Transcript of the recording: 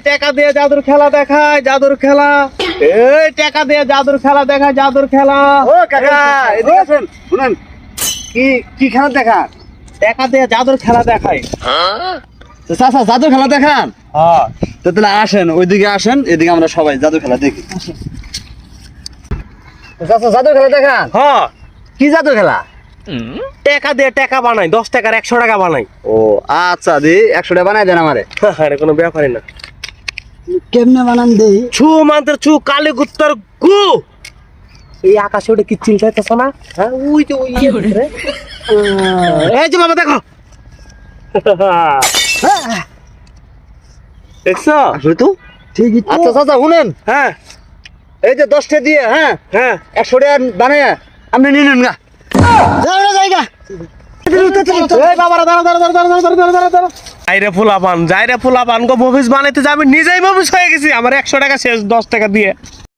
টাকা দিয়ে জাদুর খেলা দেখায়, জাদুর খেলা। এই টাকা দিয়ে জাদুর খেলা দেখায়, জাদুর খেলা। ও কাকা এদিকে আসেন শুনেন কি কি খেলা দেখান টাকা দিয়ে জাদুর খেলা দেখায়। তো চাচা জাদু খেলা দেখান হ্যাঁ তো তাহলে আসেন ওইদিকে আসেন এদিকে আমরা সবাই জাদু খেলা দেখি তো চাচা জাদু খেলা দেখান হ্যাঁ, কি জাদু খেলা টাকা দিয়ে টাকা বানাই, 10 টাকার 100 টাকা বানাই। ও আচ্ছা দি 100 টাকা বানাই দেন আমারে আরে কোনো ব্যাপারই না। কেমনে বানান দেই ছু মান্ত্র ছু, কালী গুত্তর গু। এই আকাশে ওটা কি চিল্লাইতেছ না? হ্যাঁ ওই যে ওই ভিতরে। এই যে বাবা দেখো, দেখছো? আসলে তো ঠিকই তো। আচ্ছা চাচা শুনেন হ্যাঁ এই যে 10 টাকা দিয়ে হ্যাঁ হ্যাঁ, 100 টাকা বানায় আপনি নিয়ে নেন গা জায়গা এই বাবারা দাঁড়া দাঁড়া দাঁড়া দাঁড়া দাঁড়া দাঁড়া দাঁড়া দাঁড়া। যাইরে ফুলাপান গো, মফিস বানাইতে যাবে, নিজেই মফিস হয়ে গেছি। আমার 100 টাকা শেষ 10 টাকা দিয়ে।